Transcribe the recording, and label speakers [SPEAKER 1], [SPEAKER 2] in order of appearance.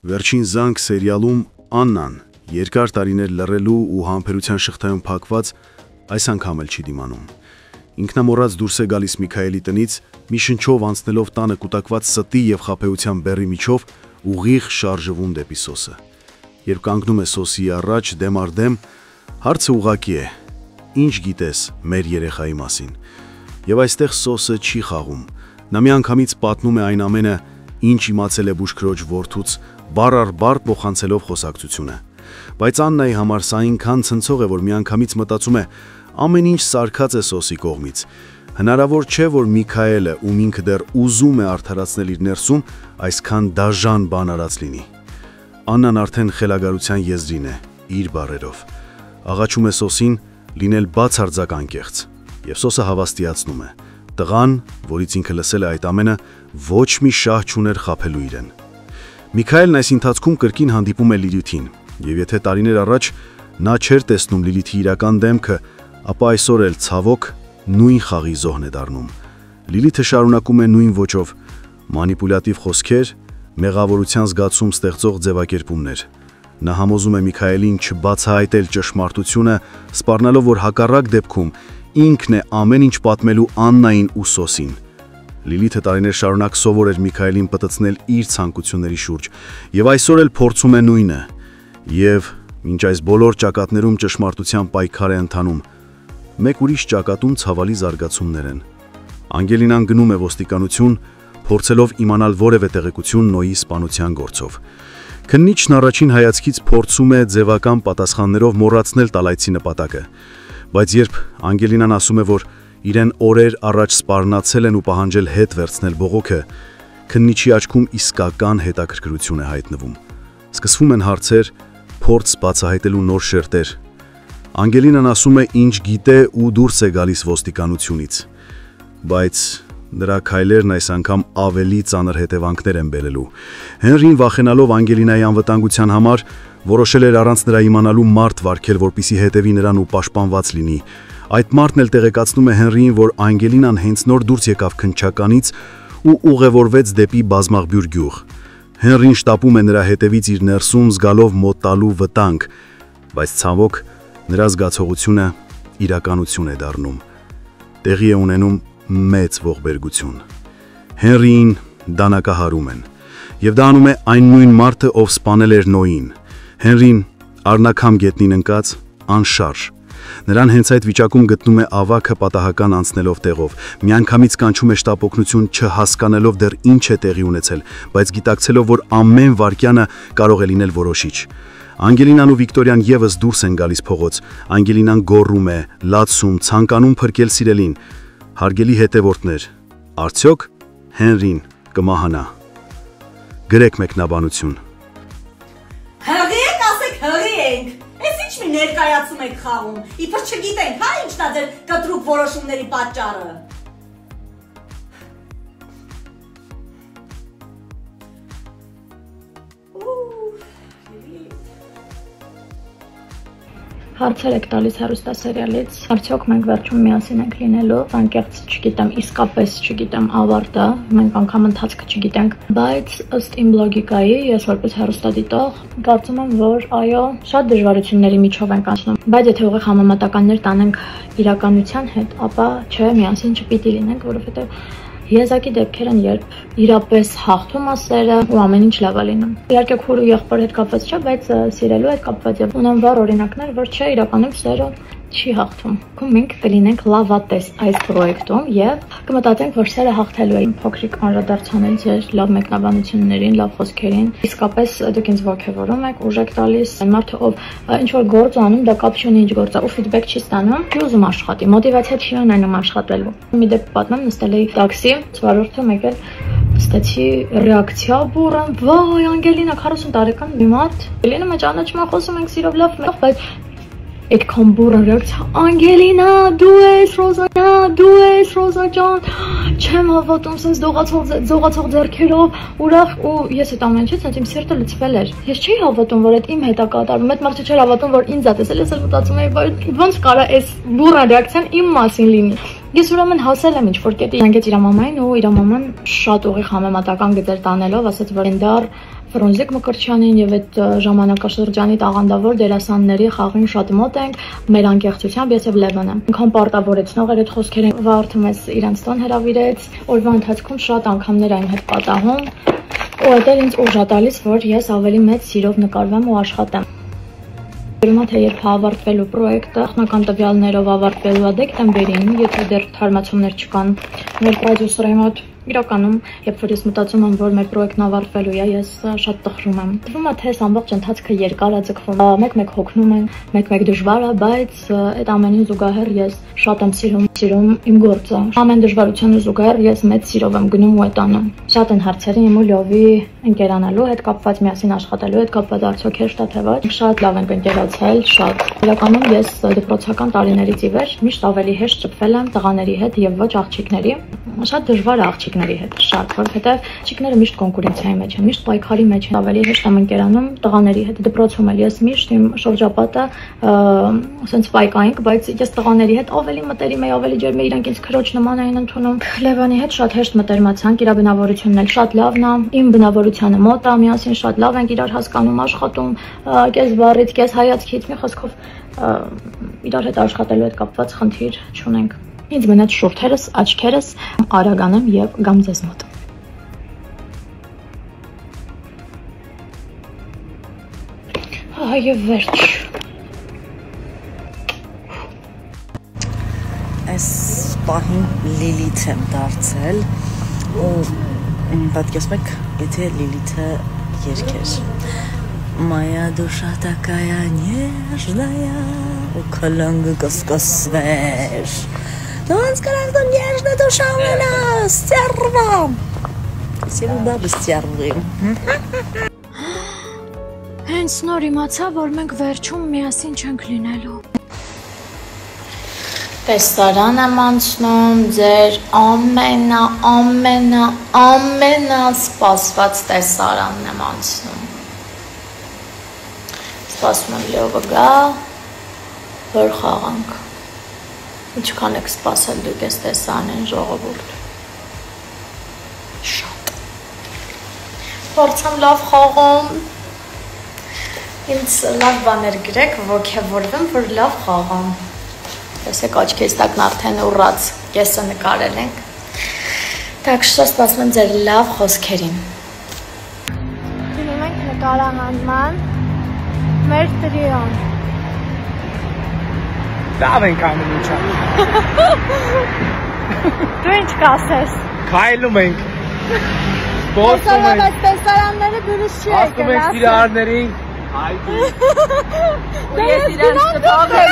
[SPEAKER 1] Վերջին զանգ սերիալում Աննան երկար տարիներ լռելու ու համբերության շղթայում փակված այս անգամ էլ չի դիմանում։ Ինքնամոռաց դուրս է գալիս Միքայելի տնից, մի շնչով անցնելով տանը կուտակված ստի եւ խաբեության բեռի միջով ուղիղ շարժվում դեպի սոսը։ Երբ կանգնում է սոսի առաջ դեմ առ դեմ, հարցը ուղղակի է. ինչ գիտես մեր երեխայի մասին։ Եվ այստեղ սոսը չի խաղում։ Նա միանգամից պատմում է այն ամենը, ինչ իմացել է բուժքրոջ որդուց, բառ առ բառ փոխանցելով խոսակցությունը։ Բայց Աննայի համար սա այնքան ցնցող է, որ միանգամից մտածում է, ամեն ինչ սարքած է սոսի կողմից։ Հնարավոր չէ, որ Միքայելը, ում ինքը դեռ ուզում է արդարացնել իր ներսում, այսքան դաժան բան արած լինի։ Աննան արդեն խելագարության եզրին է, իր բառերով։ Աղաչում է սոսին լինել բացարձակ անկեղծ, եւ սոսը հավաստիացնում է. տղան, որից ինքը լսել է այդ ամենը, ոչ մի շահ չուներ խաբելու իրեն։ Միքայելն այս ընթացքում կրկին հանդիպում է Լիլիթին, եւ եթե տարիներ առաջ նա չէր տեսնում Լիլիթի իրական դեմքը, ապա այսօր էլ ցավոք նույն խաղի զոհն է դառնում։ Լիլիթը շարունակում է նույն ոճով, մանիպուլյատիվ խոսքեր, մեղավորության զգացում ստեղծող ձևակերպումներ։ Նա համոզում է Միքայելին չբացահայտել ճշմարտությունը, սպառնալով, որ հակառակ դեպքում ինքն է ամեն ինչ պատմելու Աննային ու սոսին։ Լիլիթը տարիներ շարունակ սովոր էր Միքայելին պտտցնել իր ցանկությունների շուրջ, եւ այսօր էլ փորձում է նույնը։ Եվ մինչ այս բոլոր ճակատներում ճշմարտության պայքար է ընթանում, մեկ ուրիշ ճակատում ցավալի զարգացումներ են։ Անգելինան գնում է ոստիկանություն, փորձելով իմանալ որևէ տեղեկություն Նոյի սպանության գործով։ Քննիչն առաջին հայացքից փորձում է ձևական պատասխաններով մոռացնել տալայցի նպատակը, բայց երբ Անգելինան ասում է, որ իրեն օրեր առաջ սպառնացել են ու պահանջել հետ վերցնել բողոքը, քննիչի աչքում իսկական հետաքրքրություն է հայտնվում։ Սկսվում են հարցեր, փորձ բացահայտելու նոր շերտեր։ Անգելինան ասում է, ինչ գիտե ու դուրս է գալիս ոստիկանությունից, բայց նրա քայլերն այս անգամ ավելի ծանր հետևանքներ են բերելու։ Հենրին վախենալով Անգելինայի անվտանգության համար որոշել էր առանց նրա իմանալու մարդ վարքել, որպեսզի հետևի նրան ու պաշտպանված լինի։ Այդ մարդն էլ տեղեկացնում է Հենրիին, որ Անգելինան հենց նոր դուրս եկավ քննչականից ու ուղևորվեց դեպի բազմաղբյուր գյուղ։ Հենրին շտապում է նրա հետևից իր ներսում զգալով մոտ տալու վտանգ, բայց ցավոք նրա զգացողությունը իրականություն է դառնում։ Տեղի է ունենում մեծ ողբերգություն։ Հենրիին դանակահարում են, եւ դա անում է այն նույն մարդը, ով սպանել էր Նոյին։ Հենրին առնակամ գետնին ընկած, անշարժ։ Նրան հենց այդ վիճակում գտնում է ավագը պատահական անցնելով տեղով, միանգամից կանչում է շտապօգնություն, չհասկանալով դեռ ինչ է տեղի ունեցել, բայց գիտակցելով, որ ամեն վայրկյանը կարող է լինել որոշիչ։ Անգելինան ու Վիկտորիան եւս դուրս են գալիս փողոց։ Անգելինան գոռում է, լացում, ցանկանում փրկել սիրելին։ Հարգելի հետևորդներ, արդյոք Հենրին կմահանա։ Գրեք մեկնաբանություն։
[SPEAKER 2] Հղի եք, ասեք հղի ենք։ Էս ինչ մի ներկայացում եք խաղում։ Իբր չգիտենք, հա ինչն է ձեր կտրուկ որոշումների պատճառը։
[SPEAKER 3] Հարցեր եք տալիս հեռուստասերիալից, արդյոք մենք վերջում միասին ենք լինելու, անկեղծ չգիտեմ, իսկապես չգիտեմ ավարտը, մենք անգամ ընթացքը չգիտենք, բայց ըստ իմ լոգիկայի, ես որպես հեռուստադիտող, կարծում եմ, որ այո, շատ դժվարությունների միջով ենք անցնում, բայց եթե ուղիղ համեմատականներ տանենք իրականության հետ, ապա չէ, միասին չպիտի լինենք, որովհետև Եզակի դեպքեր են, երբ իրապես հաղթում է սերը ու ամեն ինչ լավ է լինում։ Իհարկե քուր ու եղբոր հետ կապված չէ, բայց սիրելու հետ կապված եւ ունեմ վառ օրինակներ, որ չէ, իրականում սերը չի հաղթում։ Մենք կլինենք լավատես այս պրոյեկտում եւ կմտածենք, որ սերը հաղթելու է։ Փոքրիկ անդրադարձանել ձեր լավ մեկնաբանություններին, լավ խոսքերին։ Իսկապես դուք ինձ ողջևորում եք, ուժ եք տալիս։ Այն մարդը, ով ինչ որ գործ անում, դա կապ չունի ինչ գործ է, ու ֆիդբեք չի ստանում, չի ուզում աշխատի, մոտիվացիա չի ունենում աշխատելու։ Մի դեպք պատմեմ, նստել էի տաքսի, վարորդը եկել ստացի ռեակցիա բուրըն, վայ, Անգելինա 40 տարեկան մի մարդ։ Ելինը մեջ ճանաչում եմ, խոսում ենք սիրով լավ, բայց այդքան բուրըն ռեակցիա, Անգելինա, դու ես Ռոզա ջան, չեմ հավատում, sense դողացող ձեռքերով, ուրախ ու ես այդ ամեն ինչից իմ սիրտը լցվել էր։ Ես չի հավատում, որ այդ իմ հետ է կատարվում, այդ մարդը չէր հավատում, որ ինձ է տեսել, ես էլ մտածում էի, ոնց կարա այս բուրըն ռեակցիան իմ մասին լինի։ Ես ուրեմն հասել եմ ինչ-որ կետի, զանգեց իր մամային ու իր մաման շատ ուղիղ համեմատական գծեր տանելով, ասաց, որ դեռ Ֆրունզիկ Մկրտչյանին եւ այդ ժամանակաշրջանի տաղանդավոր դերասանների խաղին շատ մոտ ենք, մեր անկեղծությամբ ես եւ Լևոնը։ Ինքան պարտավորեցնող էր այդ խոսքերը, վարդը մեզ իրանց տուն հրավիրեց, օրվա ընթացքում շատ անգամներ այն հետ պատահում, ու դա ինձ ուժ է տալիս, որ ես ավելի մեծ սիրով նկարվեմ ու աշխատեմ։ Ուրեմն թե երբ ավարտվելու պրոյեկտը, նախնական տվյալներով ավարտվելու է դեկտեմբերին, եթե դեռ թարմացումներ չկան, մեր պրոդյուսերի մոտ իրականում, երբ որ ես մտածում եմ, որ մեր պրոյեկտն ավարտվելու է, ես շատ տխրում եմ։ Թվում է, թե այս ամբողջ ընթացքը երկար է ձգվում, մեկ-մեկ հոգնում եմ, մեկ-մեկ դժվար է, բայց այդ ամենին զուգահեռ ես շատ եմ սիրում իմ գործը։ Ամեն դժվարությանը զուգահեռ ես մեծ սիրով եմ գնում ու տանում։ Շատ են հարցերը իմ ու Լովի ընկերանալու հետ կապված, միասին աշխատելու հետ կապված, արդյոք հեշտ է թե ոչ։ Շատ լավ ենք ընկերացել, շատ։ Իրականում ես դպրոցական տարիներից ի վեր միշտ ավելի հեշտ շփվել եմ տղաների հետ եւ ոչ աղջիկների։ Շատ դժվար է աղջիկների հետ, շատ, որովհետեւ աղջիկները միշտ կոնկուրենցիայի մեջ են, միշտ պայքարի մեջ են, ավելի հեշտ եմ ընկերանում տղաների հետ։ Դպրոցում էլ ես միշտ իմ շրջապատը ասենց պայքայինք, բայց ես տղաների հետ ավելի մտերիմ եի, ավելի ջերմ էի, իրանք ինձ քրոջ նման էին ընդունում։ Լևոնի հետ շատ հեշտ մտերմացանք, իր բնավորությունն էլ շատ լավն է, իմ բնավորությանը մոտ է, միասին շատ լավ ենք իրար հասկանում, աշխատում, կես բառից, կես հայացքից, մի խոսքով իրար հետ աշխատելու հետ կապված խնդիր չունենք։ Ինձ մնաց շուրթերս, աչքերս արագանեմ եւ գամ ձեզ մոտ։ Այո, վերջ։
[SPEAKER 4] Այս պահին Լիլիթ եմ դարձել ու պատկերացնում եք, եթե Լիլիթը երգեր Моя душа такая нежная, у колонги каскасвеш. Ոնց կարանք դու նежная душа ունենա, սтерва։ Սիրու բաբը սтерվի։
[SPEAKER 3] Հենց նոր իմացա, որ մենք վերջում միասին չենք լինելու։ Տեսարան եմ անցնում, ձեր ամենասպասված տեսարանն եմ անցնում։ Սպասում եմ Լևը գա, որ խաղանք։ Ինչքան եք սպասել դուք ես տեսանեն ժողովուրդ։ Շատ։ Փորձեմ լավ խաղամ։ Ինձ լավ բաներ գրեք, ոգևորվեմ, որ լավ խաղամ։ Տեսեք աչքերս տակն արդեն ուռած կեսը նկարել ենք։ Так что սպասում եմ ձեր լավ խոսքերին։
[SPEAKER 5] Դնում ենք նկարահանման մեր տրիոն։
[SPEAKER 6] Լավ ենք ամեն ինչը։
[SPEAKER 5] Դու ինչ կասես։
[SPEAKER 6] Քայլում ենք։ Գործում ենք։
[SPEAKER 5] Բայց տեսարանները դուրս չի եկել։
[SPEAKER 6] Ասում ենք իրարներին։ Այդու։
[SPEAKER 5] Ես իրանց տպաղել։